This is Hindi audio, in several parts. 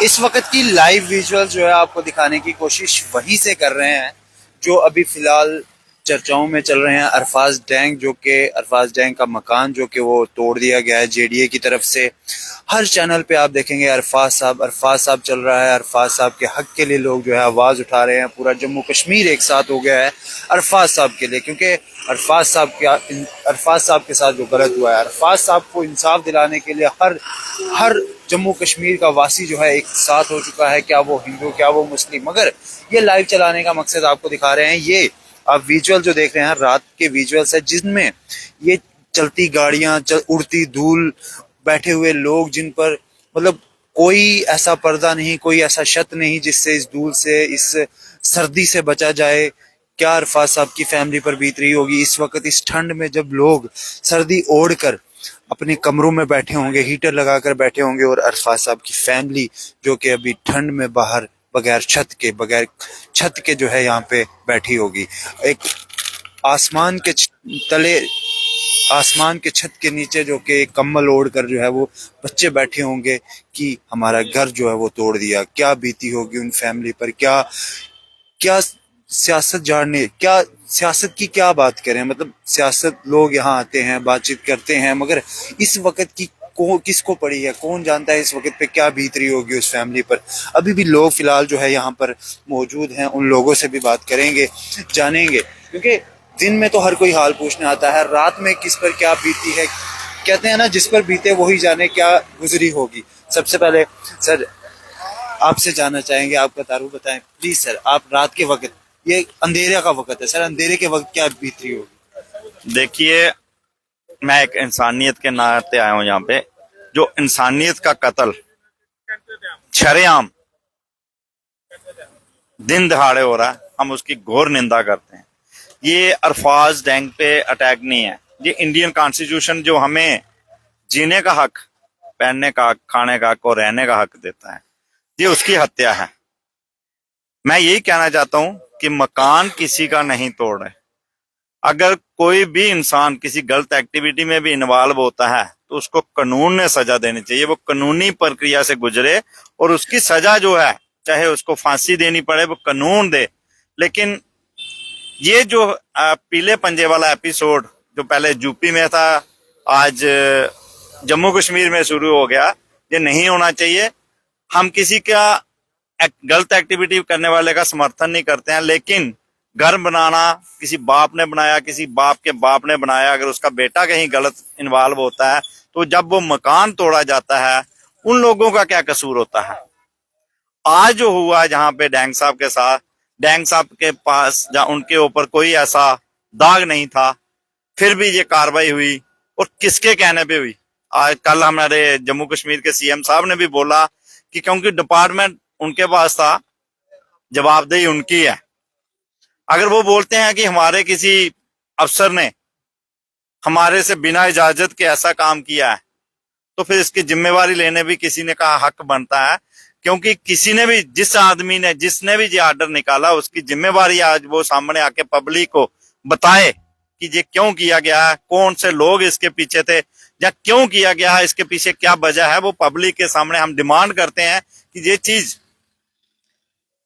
इस वक्त की लाइव विजुअल जो है आपको दिखाने की कोशिश वहीं से कर रहे हैं जो अभी फिलहाल चर्चाओं में चल रहे हैं। अरफाज डैंग का मकान जो कि वो तोड़ दिया गया है जेडीए की तरफ से। हर चैनल पे आप देखेंगे अरफाज साहब चल रहा है। अरफाज साहब के हक के लिए लोग जो है आवाज उठा रहे हैं। पूरा जम्मू कश्मीर एक साथ हो गया है अरफाज साहब के लिए, क्योंकि अरफाज साहब के साथ जो गलत हुआ है, अरफाज साहब को इंसाफ दिलाने के लिए हर हर जम्मू कश्मीर का वासी जो है एक साथ हो चुका है, क्या वो हिंदू क्या वो मुस्लिम। मगर ये लाइव चलाने का मकसद आपको दिखा रहे हैं। ये आप विजुअल जो देख रहे हैं रात के विजुअल्स है जिनमें ये चलती गाड़ियां, उड़ती धूल, बैठे हुए लोग जिन पर मतलब कोई ऐसा पर्दा नहीं, कोई ऐसा छत नहीं जिससे इस धूल से, इस सर्दी से बचा जाए। क्या अरफाज साहब की फैमिली पर बीत रही होगी इस वक्त इस ठंड में, जब लोग सर्दी ओढ़ कर अपने कमरों में बैठे होंगे, हीटर लगाकर बैठे होंगे, और अरफाज साहब की फैमिली जो कि अभी ठंड में बाहर बगैर छत के जो है यहाँ पे बैठी होगी। एक आसमान के तले, आसमान के छत के नीचे जो कि कम्बल ओढ़ कर जो है वो बच्चे बैठे होंगे कि हमारा घर जो है वो तोड़ दिया। क्या बीती होगी उन फैमिली पर। क्या क्या सियासत की क्या बात करें। मतलब सियासत, लोग यहाँ आते हैं बातचीत करते हैं, मगर इस वक्त की किसको पड़ी है, कौन जानता है इस वक्त पे क्या बीत रही होगी उस फैमिली पर। अभी भी लोग फिलहाल जो है यहाँ पर मौजूद हैं, उन लोगों से भी बात करेंगे, जानेंगे, क्योंकि दिन में तो हर कोई हाल पूछने आता है, रात में किस पर क्या बीती है। कहते हैं ना, जिस पर बीते वही जाने क्या गुजरी होगी। सबसे पहले सर आपसे जानना चाहेंगे, आपका तारुफ बताएं प्लीज सर। आप रात के वक्त, ये अंधेरे का वक्त है सर, अंधेरे के वक्त क्या बीत रही होगी। देखिए, मैं एक इंसानियत के नाते आया हूं यहाँ पे। जो इंसानियत का कत्ल शरेआम दिन दहाड़े हो रहा है, हम उसकी घोर निंदा करते हैं। ये अरफाज डैंग पे अटैक नहीं है, ये इंडियन कॉन्स्टिट्यूशन जो हमें जीने का हक, पहनने का हक, खाने का हक और रहने का हक देता है, ये उसकी हत्या है। मैं यही कहना चाहता हूं कि मकान किसी का नहीं तोड़ रहे। अगर कोई भी इंसान किसी गलत एक्टिविटी में भी इन्वॉल्व होता है तो उसको कानून ने सजा देनी चाहिए। वो कानूनी प्रक्रिया से गुजरे और उसकी सजा जो है, चाहे उसको फांसी देनी पड़े, वो कानून दे। लेकिन ये जो पीले पंजे वाला एपिसोड जो पहले यूपी में था, आज जम्मू कश्मीर में शुरू हो गया, ये नहीं होना चाहिए। हम किसी का गलत एक्टिविटी करने वाले का समर्थन नहीं करते हैं, लेकिन घर बनाना किसी बाप ने बनाया, किसी बाप के बाप ने बनाया, अगर उसका बेटा कहीं गलत इन्वॉल्व होता है तो जब वो मकान तोड़ा जाता है, उन लोगों का क्या कसूर होता है। आज जो हुआ जहां पे डैंग साहब के साथ, डैंग साहब के पास जहां उनके ऊपर कोई ऐसा दाग नहीं था, फिर भी ये कार्रवाई हुई, और किसके कहने पे हुई। आज कल हमारे जम्मू कश्मीर के सीएम साहब ने भी बोला कि क्योंकि डिपार्टमेंट उनके पास था, जवाबदेही उनकी है। अगर वो बोलते हैं कि हमारे किसी अफसर ने हमारे से बिना इजाजत के ऐसा काम किया है, तो फिर इसकी जिम्मेवारी लेने भी किसी ने का हक बनता है। क्योंकि किसी ने भी, जिस आदमी ने, जिसने भी ये ऑर्डर निकाला, उसकी जिम्मेवारी आज वो सामने आके पब्लिक को बताए कि ये क्यों किया गया है, कौन से लोग इसके पीछे थे, या क्यों किया गया है, इसके पीछे क्या वजह है। वो पब्लिक के सामने हम डिमांड करते हैं कि ये चीज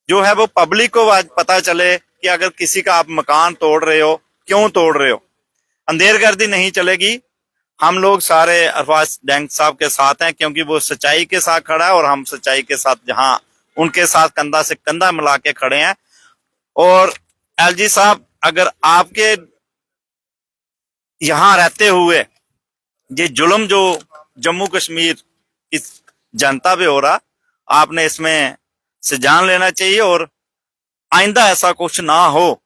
जो है वो पब्लिक को आज पता चले कि अगर किसी का आप मकान तोड़ रहे हो, क्यों तोड़ रहे हो। अंधेरगर्दी नहीं चलेगी। हम लोग सारे अरफाज डैंग साहब के साथ हैं, क्योंकि वो सच्चाई के साथ खड़ा है और हम सच्चाई के साथ, जहां उनके साथ कंधा से कंधा मिला के खड़े हैं। और एलजी साहब, अगर आपके यहां रहते हुए ये जुल्म जो जम्मू कश्मीर की जनता पे हो रहा, आपने इसमें से जान लेना चाहिए और आइंदा ऐसा कुछ ना हो,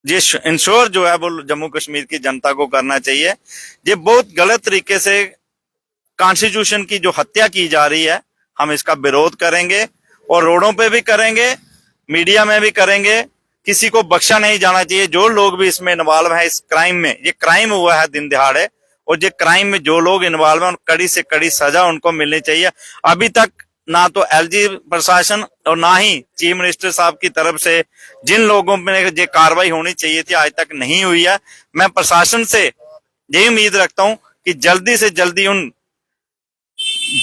ये इंश्योर जो है वो जम्मू कश्मीर की जनता को करना चाहिए। ये बहुत गलत तरीके से कॉन्स्टिट्यूशन की जो हत्या की जा रही है, हम इसका विरोध करेंगे और रोडों पे भी करेंगे, मीडिया में भी करेंगे। किसी को बख्शा नहीं जाना चाहिए। जो लोग भी इसमें इन्वॉल्व है, इस क्राइम में, ये क्राइम हुआ है दिन दिहाड़े, और ये क्राइम में जो लोग इन्वॉल्व है कड़ी से कड़ी सजा उनको मिलनी चाहिए। अभी तक ना तो एलजी प्रशासन और ना ही चीफ मिनिस्टर साहब की तरफ से जिन लोगों में ये कार्रवाई होनी चाहिए थी, आज तक नहीं हुई है। मैं प्रशासन से यही उम्मीद रखता हूं कि जल्दी से जल्दी उन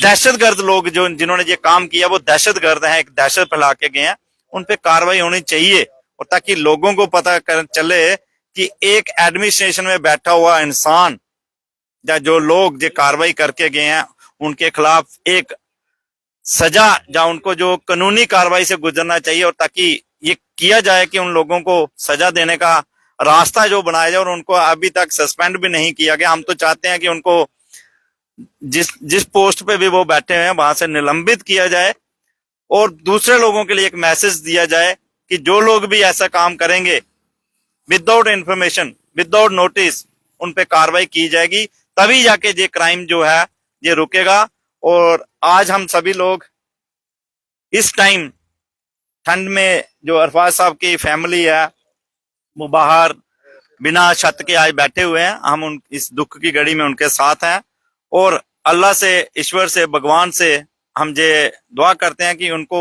दहशतगर्द लोग जो जिन्होंने ये काम किया वो दहशतगर्द हैं, एक दहशत फैला के गए हैं, उन पे कार्रवाई होनी चाहिए। और ताकि लोगों को पता चले कि एक एडमिनिस्ट्रेशन में बैठा हुआ इंसान या जो लोग जो कार्रवाई करके गए हैं उनके खिलाफ एक सजा या उनको जो कानूनी कार्रवाई से गुजरना चाहिए, और ताकि ये किया जाए कि उन लोगों को सजा देने का रास्ता जो बनाया जाए। और उनको अभी तक सस्पेंड भी नहीं किया गया। हम तो चाहते हैं कि उनको जिस जिस पोस्ट पे भी वो बैठे हुए हैं वहां से निलंबित किया जाए, और दूसरे लोगों के लिए एक मैसेज दिया जाए कि जो लोग भी ऐसा काम करेंगे विदाउट इंफॉर्मेशन, विदाउट नोटिस, उन पे कार्रवाई की जाएगी, तभी जाके ये क्राइम जो है ये रुकेगा। और आज हम सभी लोग इस टाइम ठंड में जो अरफाज साहब की फैमिली है वो बाहर बिना छत के आज बैठे हुए हैं, हम उन इस दुख की घड़ी में उनके साथ हैं। और अल्लाह से, ईश्वर से, भगवान से हम ये दुआ करते हैं कि उनको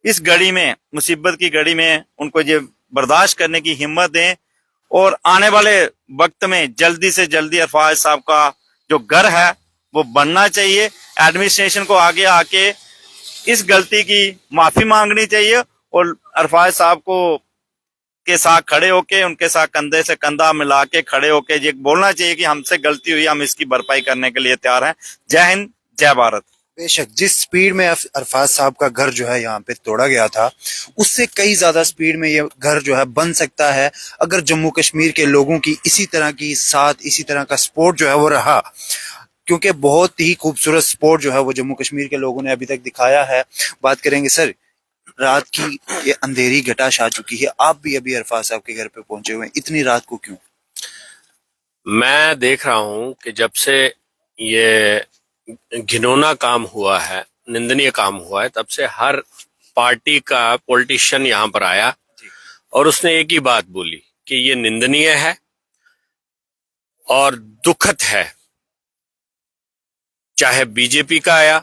इस घड़ी में, मुसीबत की घड़ी में, उनको ये बर्दाश्त करने की हिम्मत दें। और आने वाले वक्त में जल्दी से जल्दी अरफाज साहब का जो घर है वो बनना चाहिए। एडमिनिस्ट्रेशन को आगे आके इस गलती की माफी मांगनी चाहिए और अरफाज साहब को के साथ खड़े होके, उनके साथ कंधे से कंधा मिला के खड़े होके ये बोलना चाहिए कि हमसे गलती हुई, हम इसकी भरपाई करने के लिए तैयार हैं। जय हिंद, जय भारत। बेशक जिस स्पीड में अरफाज साहब का घर जो है यहाँ पे तोड़ा गया था, उससे कई ज्यादा स्पीड में ये घर जो है बन सकता है अगर जम्मू कश्मीर के लोगों की इसी तरह की साथ, इसी तरह का सपोर्ट जो है वो रहा। क्योंकि बहुत ही खूबसूरत सपोर्ट जो है वो जम्मू कश्मीर के लोगों ने अभी तक दिखाया है। बात करेंगे सर, रात की ये अंधेरी घटाश आ चुकी है, आप भी अभी अरफाज साहब के घर पे पहुंचे हुए हैं, इतनी रात को क्यों? मैं देख रहा हूं कि जब से ये घिनौना काम हुआ है, निंदनीय काम हुआ है, तब से हर पार्टी का पॉलिटिशियन यहां पर आया और उसने एक ही बात बोली कि ये निंदनीय है और दुखद है। चाहे बीजेपी का आया,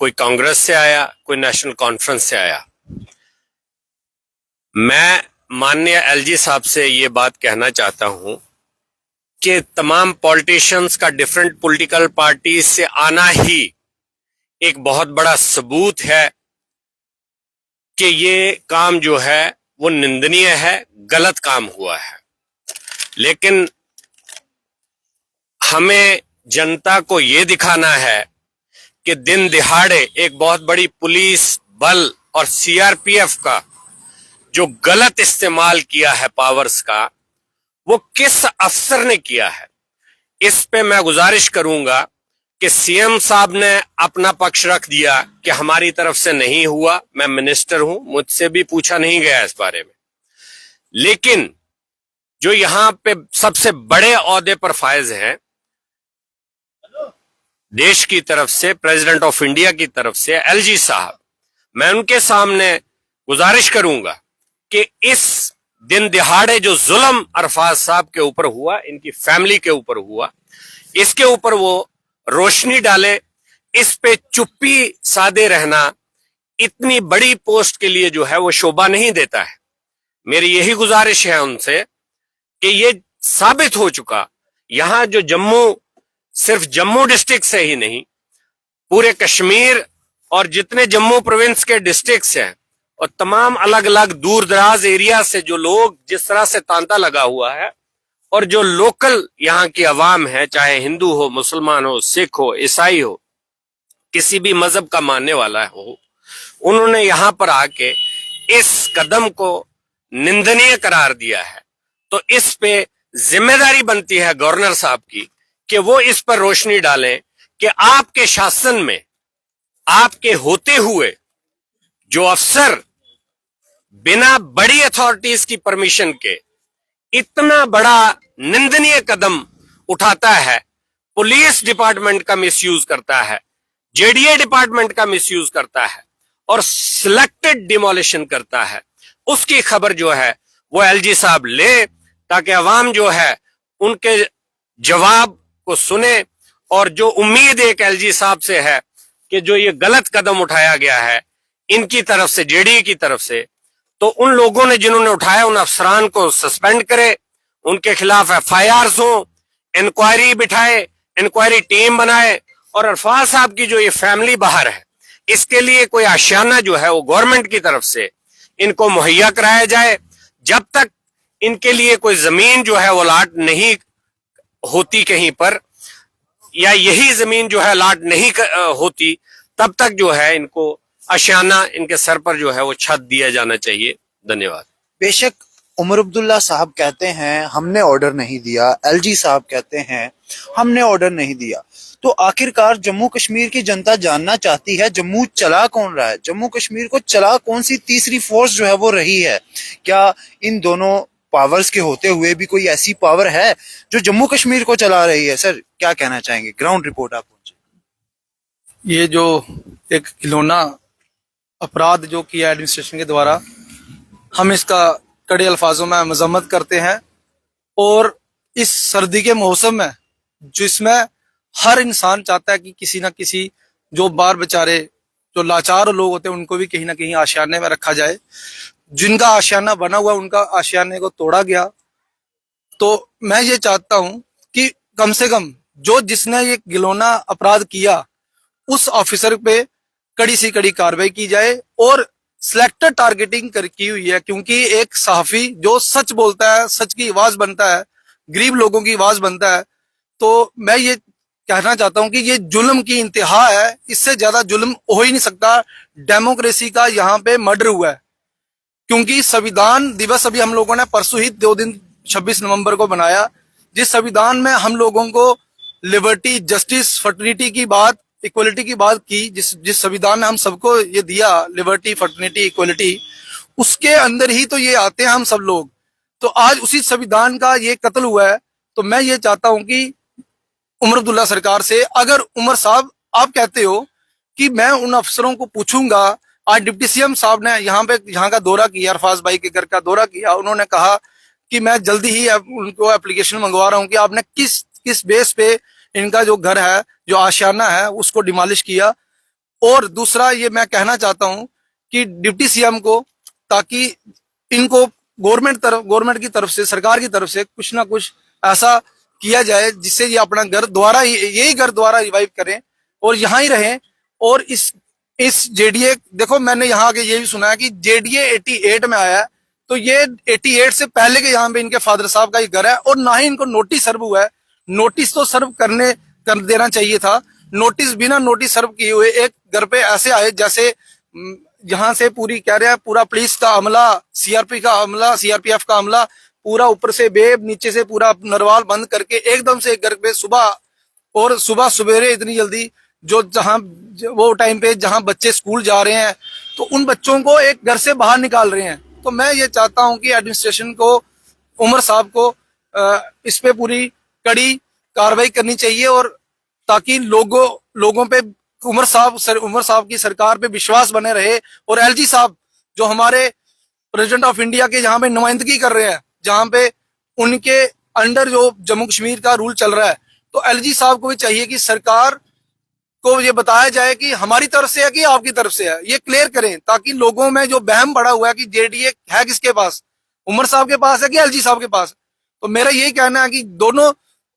कोई कांग्रेस से आया, कोई नेशनल कॉन्फ्रेंस से आया। मैं माननीय एलजी साहब से ये बात कहना चाहता हूं कि तमाम पॉलिटिशियंस का डिफरेंट पॉलिटिकल पार्टी से आना ही एक बहुत बड़ा सबूत है कि ये काम जो है वो निंदनीय है, गलत काम हुआ है। लेकिन हमें जनता को ये दिखाना है कि दिन दिहाड़े एक बहुत बड़ी पुलिस बल और सीआरपीएफ का जो गलत इस्तेमाल किया है पावर्स का, वो किस अफसर ने किया है। इस पे मैं गुजारिश करूंगा कि सीएम साहब ने अपना पक्ष रख दिया कि हमारी तरफ से नहीं हुआ, मैं मिनिस्टर हूं, मुझसे भी पूछा नहीं गया इस बारे में। लेकिन जो यहां पे सबसे बड़े ओहदे पर फायज हैं, देश की तरफ से, प्रेसिडेंट ऑफ इंडिया की तरफ से एलजी साहब, मैं उनके सामने गुजारिश करूंगा कि इस दिन दिहाड़े जो जुल्म अरफाज साहब के ऊपर हुआ, इनकी फैमिली के ऊपर हुआ, इसके ऊपर वो रोशनी डाले। इस पे चुप्पी साधे रहना इतनी बड़ी पोस्ट के लिए जो है वो शोभा नहीं देता है। मेरी यही गुजारिश है उनसे कि ये साबित हो चुका, यहां जो सिर्फ जम्मू डिस्ट्रिक्ट से ही नहीं, पूरे कश्मीर और जितने जम्मू प्रोविंस के डिस्ट्रिक्ट्स हैं और तमाम अलग अलग दूर दराज एरिया से जो लोग जिस तरह से तांता लगा हुआ है, और जो लोकल यहाँ की आवाम है, चाहे हिंदू हो, मुसलमान हो, सिख हो, ईसाई हो, किसी भी मजहब का मानने वाला हो, उन्होंने यहां पर आके इस कदम को निंदनीय करार दिया है। तो इस पे जिम्मेदारी बनती है गवर्नर साहब की कि वो इस पर रोशनी डालें कि आपके शासन में, आपके होते हुए जो अफसर बिना बड़ी अथॉरिटीज की परमिशन के इतना बड़ा निंदनीय कदम उठाता है, पुलिस डिपार्टमेंट का मिसयूज करता है, जेडीए डिपार्टमेंट का मिसयूज करता है और सिलेक्टेड डिमोलिशन करता है, उसकी खबर जो है वो एलजी साहब ले, ताकि अवाम जो है उनके जवाब को सुने। और जो उम्मीद एक एलजी साहब से है कि जो ये गलत कदम उठाया गया है इनकी तरफ से, जेडीए की तरफ से, तो उन लोगों ने जिन्होंने उठाया उन अफसरान को सस्पेंड करे, उनके खिलाफ एफआईआर हो, इंक्वायरी बिठाए, इंक्वायरी टीम बनाए और अरफाज साहब की जो ये फैमिली बाहर है, इसके लिए कोई आशियाना जो है वो गवर्नमेंट की तरफ से इनको मुहैया कराया जाए। जब तक इनके लिए कोई जमीन जो है वो लाट नहीं होती कहीं पर, या यही जमीन जो है लाट नहीं होती, तब तक जो है इनको आशियाना इनके सर पर जो है वो छत दिया जाना चाहिए। धन्यवाद। बेशक उमर अब्दुल्ला साहब कहते हैं हमने ऑर्डर नहीं दिया, एलजी साहब कहते हैं हमने ऑर्डर नहीं दिया, तो आखिरकार जम्मू कश्मीर की जनता जानना चाहती है जम्मू चला कौन रहा है, जम्मू कश्मीर को चला कौन सी तीसरी फोर्स जो है वो रही है। क्या इन दोनों पावर्स के होते हुए भी कोई ऐसी पावर है जो जम्मू कश्मीर को चला रही है? सर क्या कहना चाहेंगे, ग्राउंड रिपोर्ट आप पहुंचे। ये जो एक खिलौना अपराध जो किया एडमिनिस्ट्रेशन के द्वारा, हम इसका कड़े अल्फाजों में मजम्मत करते हैं। और इस सर्दी के मौसम में जिसमें हर इंसान चाहता है कि किसी ना किसी जो बार बेचारे जो लाचार लोग होते हैं उनको भी कहीं ना कहीं आशियाने में रखा जाए। जिनका आशियाना बना हुआ उनका आशियाने को तोड़ा गया। तो मैं ये चाहता हूं कि कम से कम जो जिसने ये गिलोना अपराध किया उस ऑफिसर पे कड़ी से कड़ी कार्रवाई की जाए। और सिलेक्टेड टारगेटिंग कर की हुई है, क्योंकि एक सहाफी जो सच बोलता है, सच की आवाज बनता है, गरीब लोगों की आवाज बनता है। तो मैं ये कहना चाहता हूं कि ये जुल्म की इंतहा है, इससे ज्यादा जुल्म हो ही नहीं सकता। डेमोक्रेसी का यहाँ पे मर्डर हुआ है, क्योंकि संविधान दिवस अभी हम लोगों ने परसों ही 2 दिन 26 नवंबर को बनाया, जिस संविधान में हम लोगों को लिबर्टी, जस्टिस, फर्टर्निटी की बात, इक्वलिटी की बात की, जिस संविधान ने हम सबको ये दिया लिबर्टी, फर्टर्निटी, इक्वलिटी, उसके अंदर ही तो ये आते हैं हम सब लोग। तो आज उसी संविधान का ये कत्ल हुआ है। तो मैं ये चाहता हूं कि उमर अब्दुल्ला सरकार से, अगर उमर साहब आप कहते हो कि मैं उन अफसरों को पूछूंगा, आज डिप्टी सीएम साहब ने यहाँ का दौरा किया, अरफाज भाई के घर का दौरा किया, उन्होंने कहा कि मैं जल्दी ही उनको एप्लीकेशन मंगवा रहा हूँ कि आपने किस किस बेस पे इनका जो घर है, जो आशियाना है, उसको डिमोलिश किया। और दूसरा ये मैं कहना चाहता हूं कि डिप्टी सीएम को, ताकि इनको गवर्नमेंट की तरफ से, सरकार की तरफ से कुछ ना कुछ ऐसा किया जाए जिससे ये अपना घर दोबारा, यही घर दोबारा रिवाइव करें और यहाँ ही रहें। और इस जेडीए, देखो मैंने यहाँ आके ये भी सुना है कि जेडीए 88 में आया है, तो ये 88 से पहले के यहाँ पे इनके फादर साहब का ही घर है और ना ही इनको नोटिस सर्व हुआ है। नोटिस तो सर्व कर देना चाहिए था। नोटिस, बिना नोटिस सर्व किए हुए एक घर पे ऐसे आए जैसे यहाँ से पूरी कह रहे हैं पूरा पुलिस का अमला, सीआरपी का अमला, सीआरपीएफ का अमला, पूरा ऊपर से बेब, नीचे से पूरा नरवाल बंद करके एकदम से एक घर पे सुबह सवेरे इतनी जल्दी, जो जहां वो टाइम पे जहां बच्चे स्कूल जा रहे हैं, तो उन बच्चों को एक घर से बाहर निकाल रहे हैं। तो मैं ये चाहता हूं कि एडमिनिस्ट्रेशन को, उमर साहब को इस पे पूरी कड़ी कार्रवाई करनी चाहिए, और ताकि लोगों पे उमर साहब की सरकार पे विश्वास बने रहे। और एलजी साहब जो हमारे प्रेसिडेंट ऑफ इंडिया के यहाँ पे नुमाइंदगी कर रहे हैं, जहाँ पे उनके अंडर जो जम्मू कश्मीर का रूल चल रहा है, तो एलजी साहब को भी चाहिए कि सरकार को ये बताया जाए कि हमारी तरफ से है कि आपकी तरफ से है, ये क्लियर करें, ताकि लोगों में जो बहम पड़ा हुआ है कि जेडीए है किसके पास, उमर साहब के पास है कि एलजी साहब के पास। तो मेरा यही कहना है कि दोनों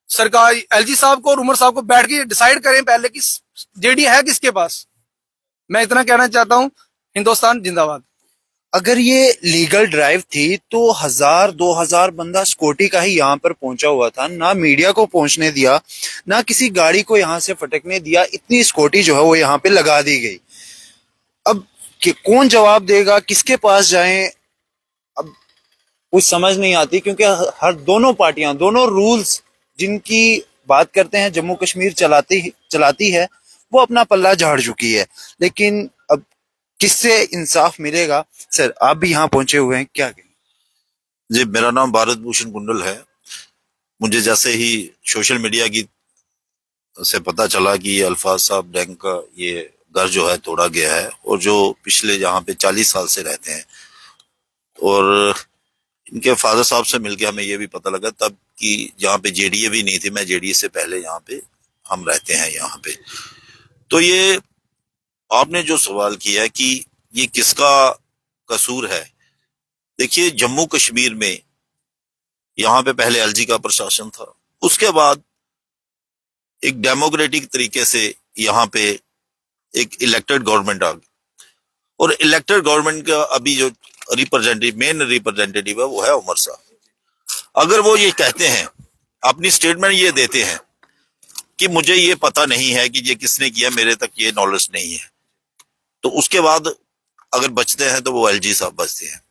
सरकार, एलजी साहब को और उमर साहब को बैठ के डिसाइड करें पहले कि जेडीए है किसके पास। मैं इतना कहना चाहता हूं। हिंदुस्तान जिंदाबाद। अगर ये लीगल ड्राइव थी तो 1000-2000 बंदा सिक्योरिटी का ही यहाँ पर पहुंचा हुआ था, ना मीडिया को पहुंचने दिया, ना किसी गाड़ी को यहाँ से फटकने दिया, इतनी सिक्योरिटी जो है वो यहाँ पे लगा दी गई। अब कौन जवाब देगा, किसके पास जाएं, अब कुछ समझ नहीं आती, क्योंकि हर दोनों पार्टियां, दोनों रूल्स जिनकी बात करते हैं जम्मू कश्मीर चलाती है, वो अपना पल्ला झाड़ चुकी है। लेकिन अब किससे इंसाफ मिलेगा? सर आप भी यहाँ पहुंचे हुए हैं, क्या कहें? जी, मेरा नाम भारत भूषण कुंडल है। मुझे जैसे ही सोशल मीडिया की से पता चला कि ये अल्फाज साहब डैंग का ये घर जो है तोड़ा गया है, और जो पिछले यहाँ पे 40 साल से रहते हैं, और इनके फादर साहब से मिलके हमें ये भी पता लगा तब कि यहाँ पे जेडीए भी नहीं थी, मैं जेडीए से पहले यहाँ पे हम रहते हैं यहाँ पे। तो ये आपने जो सवाल किया कि ये किसका कसूर है, देखिए जम्मू कश्मीर में यहाँ पे पहले एलजी का प्रशासन था, उसके बाद एक डेमोक्रेटिक तरीके से यहाँ पे एक इलेक्टेड गवर्नमेंट आ गई, और इलेक्टेड गवर्नमेंट का अभी जो मेन रिप्रेजेंटेटिव है वो है उमर साहब। अगर वो ये कहते हैं, अपनी स्टेटमेंट ये देते हैं कि मुझे ये पता नहीं है कि ये किसने किया, मेरे तक ये नॉलेज नहीं है, तो उसके बाद अगर बचते हैं तो वो एलजी साहब बचते हैं।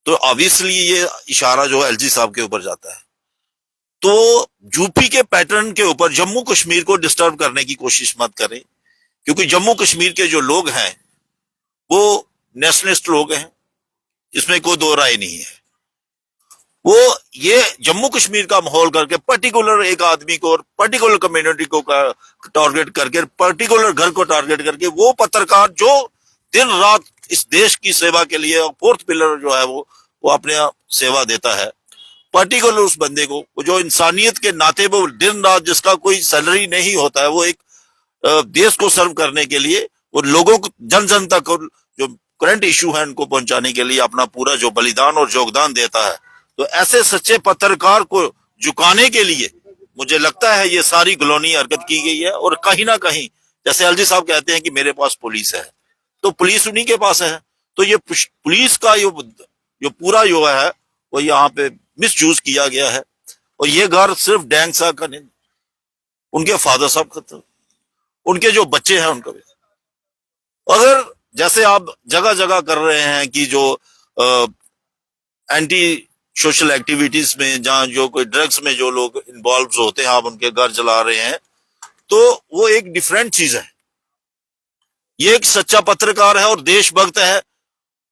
तो ऑब्वियसली ये इशारा जो है एलजी साहब के ऊपर जाता है। तो यूपी के पैटर्न के ऊपर जम्मू कश्मीर को डिस्टर्ब करने की कोशिश मत करें, क्योंकि जम्मू कश्मीर के जो लोग हैं वो नेशनलिस्ट लोग हैं, इसमें कोई दो राय नहीं है। वो ये जम्मू कश्मीर का माहौल करके पर्टिकुलर एक आदमी को और पर्टिकुलर कम्युनिटी को टारगेट करके, पर्टिकुलर घर को टारगेट करके, वो पत्रकार जो दिन रात इस देश की सेवा के लिए फोर्थ पिलर जो है वो अपने सेवा देता है, पर्टिकुलर उस बंदे को, जो इंसानियत के नाते वो दिन रात, जिसका कोई सैलरी नहीं होता है, वो एक देश को सर्व करने के लिए, वो लोगों को जन जन तक जो करंट इशू है उनको पहुंचाने के लिए अपना पूरा जो बलिदान और योगदान देता है, तो ऐसे सच्चे पत्रकार को झुकाने के लिए मुझे लगता है ये सारी गलौनी हरकत की गई है। और कहीं ना कहीं जैसे एलजी साहब कहते हैं कि मेरे पास पुलिस है, तो पुलिस उन्हीं के पास है, तो ये पुलिस का जो पूरा जो है वो यहाँ पे मिसयूज किया गया है। और ये घर सिर्फ डैंग साहब का नहीं, उनके फादर साहब का था, उनके जो बच्चे हैं उनका भी। अगर जैसे आप जगह जगह कर रहे हैं कि जो एंटी सोशल एक्टिविटीज में, जहां जो कोई ड्रग्स में जो लोग इन्वॉल्व होते हैं, आप उनके घर जला रहे हैं, तो वो एक डिफरेंट चीज है। ये एक सच्चा पत्रकार है और देशभक्त है,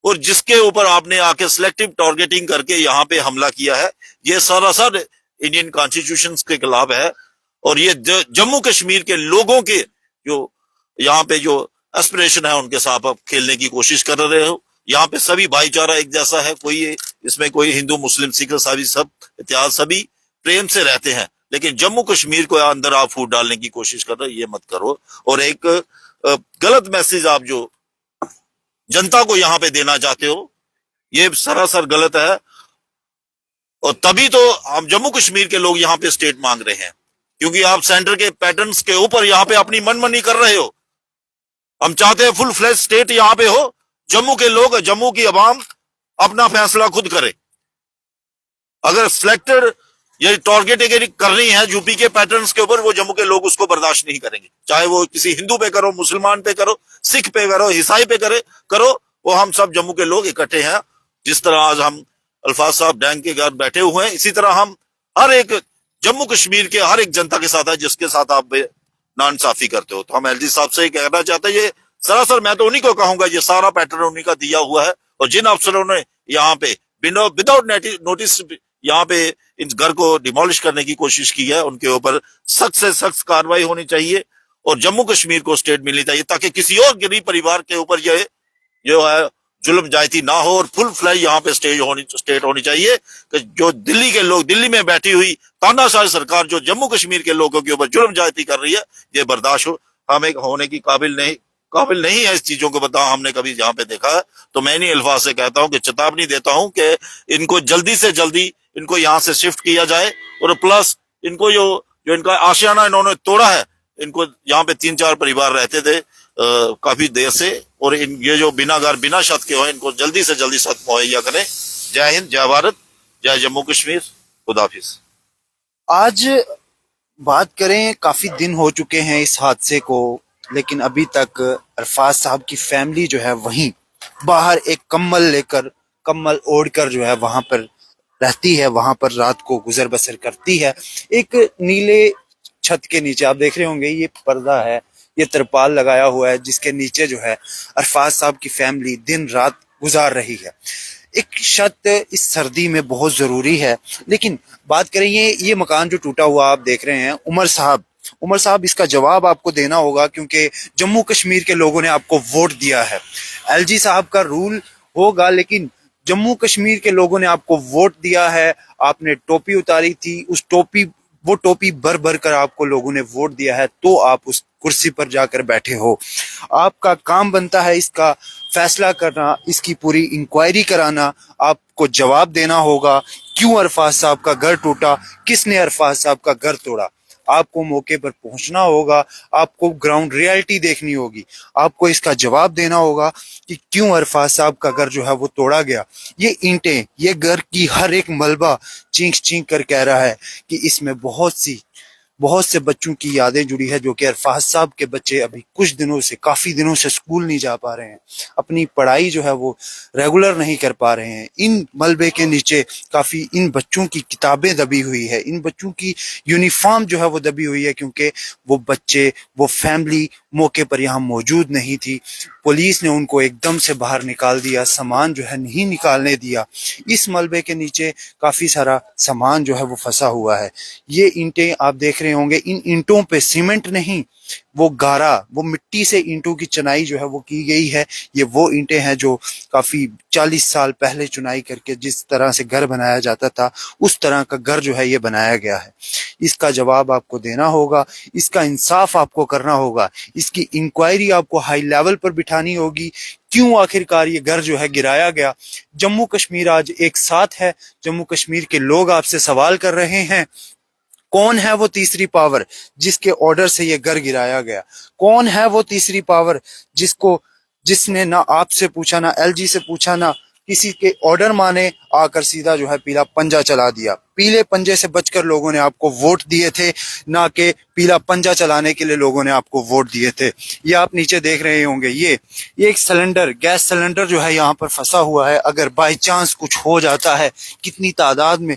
और जिसके ऊपर आपने आके सिलेक्टिव टारगेटिंग करके यहाँ पे हमला किया है, ये सरासर इंडियन कॉन्स्टिट्यूशन के खिलाफ है। और ये जम्मू कश्मीर के लोगों के जो यहाँ पे जो एस्पिरेशन है उनके साथ आप खेलने की कोशिश कर रहे हो। यहाँ पे सभी भाईचारा एक जैसा है, कोई इसमें कोई हिंदू मुस्लिम सिख ईसाई सब इतिहास सभी प्रेम से रहते हैं, लेकिन जम्मू कश्मीर को अंदर आप फूट डालने की कोशिश कर रहे हो, ये मत करो। और एक गलत मैसेज आप जो जनता को यहाँ पे देना चाहते हो, ये सरासर गलत है। और तभी तो हम जम्मू कश्मीर के लोग यहाँ पे स्टेट मांग रहे हैं, क्योंकि आप सेंटर के पैटर्न्स के ऊपर यहाँ पे अपनी मनमानी कर रहे हो। हम चाहते हैं फुल फ्लैश स्टेट यहाँ पे हो, जम्मू के लोग, जम्मू की अवाम अपना फैसला खुद करे। अगर सिलेक्टेड ये टारगेटिंग करनी है यूपी के पैटर्न्स के ऊपर, वो जम्मू के लोग उसको बर्दाश्त नहीं करेंगे, चाहे वो किसी हिंदू पे करो, मुसलमान पे करो, सिख पे करो, ईसाई पे करो, वो हम सब जम्मू के लोग इकट्ठे हैं। जिस तरह आज हम अल्फाज साहब डैंग के घर बैठे हुए हैं, इसी तरह हम हर एक जम्मू कश्मीर के हर एक जनता के साथ है जिसके साथ आप नाइंसाफी करते हो। तो हम एलजी साहब से ही कहना चाहते हैं, ये सरासर मैं तो उन्हीं को कहूंगा, ये सारा पैटर्न उन्हीं का दिया हुआ है। और जिन अफसरों ने यहाँ पे विदाउट नोटिस यहाँ पे इस घर को डिमोलिश करने की कोशिश की है, उनके ऊपर सख्त से सख्त कार्रवाई होनी चाहिए और जम्मू कश्मीर को स्टेट मिलनी चाहिए, ताकि किसी और गरीब परिवार के ऊपर ये जो है जुल्म जायती ना हो। और फुल फ्लैश यहाँ पे स्टेट होनी चाहिए कि जो दिल्ली के लोग, दिल्ली में बैठी हुई तानाशाह सरकार जो जम्मू कश्मीर के लोगों के ऊपर जुल्म जायती कर रही है, ये बर्दाश्त हमें होने की काबिल नहीं है। इस चीजों को बताओ हमने कभी यहाँ पे देखा है। तो मैं इन्हीं अल्फाज से कहता हूँ कि चेतावनी देता हूँ कि इनको जल्दी से जल्दी इनको यहाँ से शिफ्ट किया जाए। और प्लस इनको जो इनका आशियाना इन्होंने तोड़ा है, इनको यहाँ पे 3-4 परिवार रहते थे काफी देर से, और ये जो बिना घर बिना छत के हो, इनको जल्दी से जल्दी छत मुहैया करें। जय हिंद, जय भारत, जय जम्मू कश्मीर, खुदाफिज। आज बात करें, काफी दिन हो चुके हैं इस हादसे को, लेकिन अभी तक अरफाज साहब की फैमिली जो है वहीं बाहर एक कम्बल ओढ़कर जो है वहां पर रहती है, वहां पर रात को गुजर बसर करती है। एक नीले छत के नीचे आप देख रहे होंगे ये पर्दा है, ये तिरपाल लगाया हुआ है, जिसके नीचे जो है अरफाज साहब की फैमिली दिन रात गुजार रही है। एक छत इस सर्दी में बहुत जरूरी है। लेकिन बात करें ये मकान जो टूटा हुआ आप देख रहे हैं, उमर साहब इसका जवाब आपको देना होगा, क्योंकि जम्मू कश्मीर के लोगों ने आपको वोट दिया है। एलजी साहब का रूल होगा, लेकिन जम्मू कश्मीर के लोगों ने आपको वोट दिया है। आपने टोपी उतारी थी, वो टोपी भर कर आपको लोगों ने वोट दिया है, तो आप उस कुर्सी पर जाकर बैठे हो। आपका काम बनता है इसका फैसला करना, इसकी पूरी इंक्वायरी कराना, आपको जवाब देना होगा क्यों अरफाज साहब का घर टूटा, किसने अरफाज साहब का घर तोड़ा। आपको मौके पर पहुंचना होगा, आपको ग्राउंड रियलिटी देखनी होगी, आपको इसका जवाब देना होगा कि क्यों अरफाज साहब का घर जो है वो तोड़ा गया। ये ईंटें, ये घर की हर एक मलबा चीख चीख कर कह रहा है कि इसमें बहुत से बच्चों की यादें जुड़ी है, जो कि अरफाज साहब के बच्चे अभी कुछ दिनों से, काफी दिनों से स्कूल नहीं जा पा रहे हैं, अपनी पढ़ाई जो है वो रेगुलर नहीं कर पा रहे हैं। इन मलबे के नीचे काफी इन बच्चों की किताबें दबी हुई है, इन बच्चों की यूनिफॉर्म जो है वो दबी हुई है, क्योंकि वो बच्चे, वो फैमिली मौके पर यहाँ मौजूद नहीं थी। पुलिस ने उनको एकदम से बाहर निकाल दिया, सामान जो है नहीं निकालने दिया। इस मलबे के नीचे काफी सारा सामान जो है वो फंसा हुआ है। ये ईंटें आप देख रहे होंगे, इन ईंटों पे सीमेंट नहीं, वो गारा, वो मिट्टी से ईंटों की चुनाई जो है वो की गई है। ये वो ईंटें हैं जो काफी 40 साल पहले चुनाई करके जिस तरह से घर बनाया जाता था, उस तरह का घर जो है ये बनाया गया है। इसका जवाब आपको देना होगा, इसका इंसाफ आपको करना होगा, इसकी इंक्वायरी आपको हाई लेवल पर बिठानी होगी। क्यों आखिरकार ये घर जो है गिराया गया। जम्मू कश्मीर आज एक साथ है। जम्मू कश्मीर के लोग आपसे सवाल कर रहे हैं, कौन है वो तीसरी पावर जिसके ऑर्डर से ये घर गिराया गया? कौन है वो तीसरी पावर जिसने ना आपसे पूछा, ना एलजी से पूछा, ना किसी के ऑर्डर माने, आकर सीधा जो है पीला पंजा चला दिया। पीले पंजे से बचकर लोगों ने आपको वोट दिए थे, ना कि पीला पंजा चलाने के लिए लोगों ने आपको वोट दिए थे। ये आप नीचे देख रहे होंगे, ये एक सिलेंडर, गैस सिलेंडर जो है यहाँ पर फंसा हुआ है। अगर बाय चांस कुछ हो जाता है, कितनी तादाद में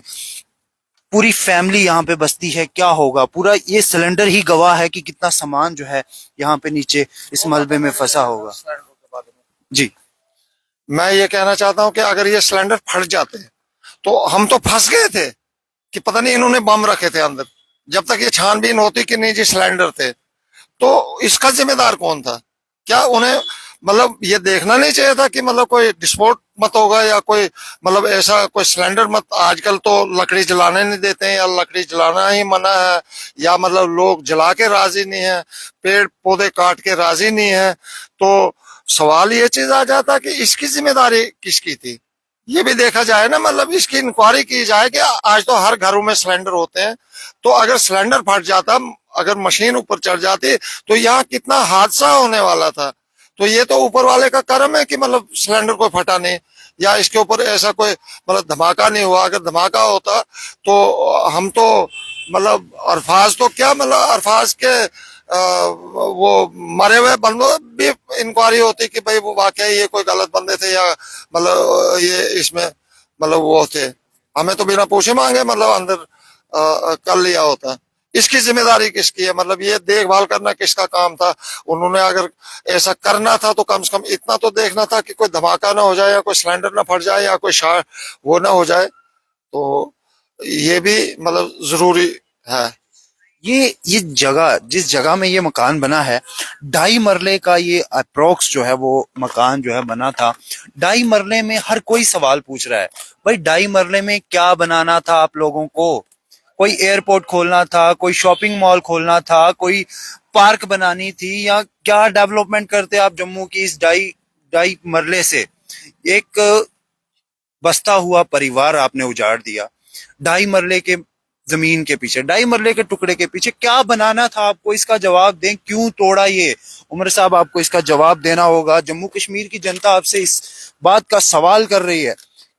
पूरी फैमिली यहाँ पे बसती है, क्या होगा? पूरा ये सिलेंडर ही गवाह है कि कितना सामान जो है यहाँ पे नीचे इस मलबे में फंसा होगा। जी, मैं ये कहना चाहता हूं कि अगर ये सिलेंडर फट जाते तो हम तो फंस गए थे कि पता नहीं इन्होंने बम रखे थे अंदर। जब तक ये छानबीन होती कि नहीं जी सिलेंडर थे, तो इसका जिम्मेदार कौन था? क्या उन्हें मतलब ये देखना नहीं चाहिए था कि मतलब कोई विस्फोट मत होगा या कोई मतलब ऐसा कोई सिलेंडर मत। आजकल तो लकड़ी जलाने नहीं देते हैं या लकड़ी जलाना ही मना है, या मतलब लोग जला के राजी नहीं है, पेड़ पौधे काट के राजी नहीं है। तो सवाल ये चीज आ जाता कि इसकी जिम्मेदारी किसकी थी, ये भी देखा जाए ना। मतलब इसकी इंक्वायरी की जाए कि आज तो हर घरों में सिलेंडर होते हैं, तो अगर सिलेंडर फट जाता, अगर मशीन ऊपर चढ़ जाती, तो यहाँ कितना हादसा होने वाला था। तो ये तो ऊपर वाले का करम है कि मतलब सिलेंडर कोई फटा नहीं, या इसके ऊपर ऐसा कोई मतलब धमाका नहीं हुआ। अगर धमाका होता तो हम तो मतलब अरफाज तो क्या, मतलब अरफाज के वो मरे हुए बंदों भी इंक्वायरी होती कि भाई वो वाकई ये कोई गलत बंदे थे या मतलब ये इसमें मतलब वो थे। हमें तो बिना पूछे मांगे मतलब अंदर कर लिया होता। इसकी जिम्मेदारी किसकी है? मतलब ये देखभाल करना किसका काम था? उन्होंने अगर ऐसा करना था तो कम से कम इतना तो देखना था कि कोई धमाका ना हो जाए, या कोई सिलेंडर ना फट जाए, या कोई वो ना हो जाए। तो ये भी मतलब जरूरी है। ये जगह, जिस जगह में ये मकान बना है, 2.5 मरले का ये अप्रोक्स जो है वो मकान जो है बना था। 2.5 मरले में हर कोई सवाल पूछ रहा है, भाई 2.5 मरले में क्या बनाना था आप लोगों को? कोई एयरपोर्ट खोलना था, कोई शॉपिंग मॉल खोलना था, कोई पार्क बनानी थी, या क्या डेवलपमेंट करते आप जम्मू की इस 2.5 मरले से? एक बसता हुआ परिवार आपने उजाड़ दिया। 2.5 मरले के जमीन के पीछे, 2.5 मरले के टुकड़े के पीछे क्या बनाना था आपको? इसका जवाब दें, क्यों तोड़ा ये? उमर साहब, आपको इसका जवाब देना होगा। जम्मू कश्मीर की जनता आपसे इस बात का सवाल कर रही है,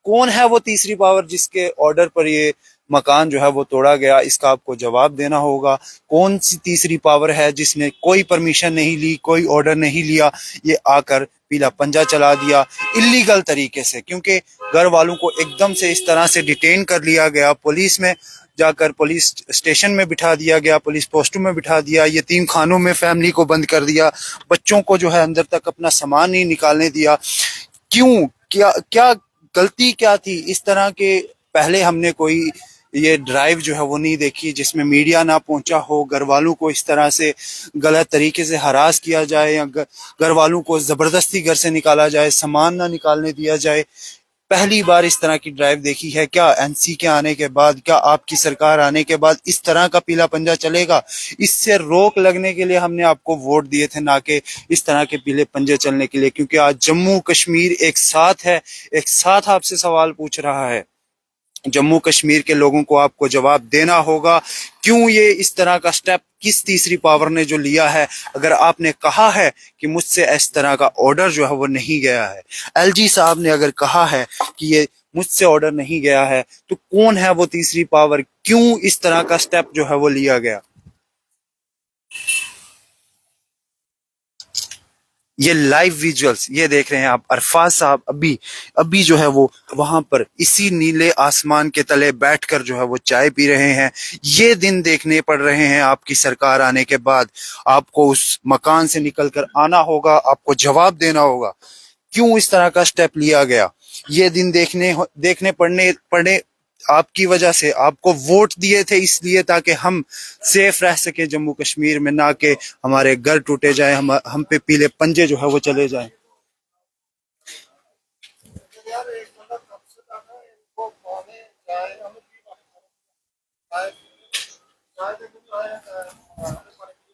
कौन है वो तीसरी पावर जिसके ऑर्डर पर ये मकान जो है वो तोड़ा गया? इसका आपको जवाब देना होगा। कौन सी तीसरी पावर है जिसने कोई परमिशन नहीं ली, कोई ऑर्डर नहीं लिया, ये आकर पीला पंजा चला दिया इलीगल तरीके से? क्योंकि घर वालों को एकदम से इस तरह से डिटेन कर लिया गया, पुलिस में जाकर पुलिस स्टेशन में बिठा दिया गया, पुलिस पोस्टों में बिठा दिया, यतीम खानों में फैमिली को बंद कर दिया, बच्चों को जो है अंदर तक अपना सामान नहीं निकालने दिया। क्यों? क्या क्या गलती क्या थी? इस तरह के पहले हमने कोई ये ड्राइव जो है वो नहीं देखी जिसमें मीडिया ना पहुंचा हो, घर वालों को इस तरह से गलत तरीके से हरास किया जाए, या घर वालों को जबरदस्ती घर से निकाला जाए, सामान ना निकालने दिया जाए। पहली बार इस तरह की ड्राइव देखी है क्या? एनसी के आने के बाद, क्या आपकी सरकार आने के बाद इस तरह का पीला पंजा चलेगा? इससे रोक लगने के लिए हमने आपको वोट दिए थे, ना कि इस तरह के पीले पंजे चलने के लिए। क्योंकि आज जम्मू कश्मीर एक साथ है, एक साथ आपसे सवाल पूछ रहा है। जम्मू कश्मीर के लोगों को आपको जवाब देना होगा। क्यों ये इस तरह का स्टेप किस तीसरी पावर ने जो लिया है? अगर आपने कहा है कि मुझसे इस तरह का ऑर्डर जो है वो नहीं गया है, एलजी साहब ने अगर कहा है कि ये मुझसे ऑर्डर नहीं गया है, तो कौन है वो तीसरी पावर? क्यों इस तरह का स्टेप जो है वो लिया गया? ये लाइव विजुअल्स ये देख रहे हैं आप, अरफाज साहब अभी अभी जो है वो वहां पर इसी नीले आसमान के तले बैठकर जो है वो चाय पी रहे हैं। ये दिन देखने पड़ रहे हैं आपकी सरकार आने के बाद। आपको उस मकान से निकलकर आना होगा, आपको जवाब देना होगा क्यों इस तरह का स्टेप लिया गया। ये दिन देखने पड़ने पड़े आपकी वजह से। आपको वोट दिए थे इसलिए ताकि हम सेफ रह सके जम्मू कश्मीर में, ना कि हमारे घर टूटे जाए, हम पे पीले पंजे जो है वो चले जाएं।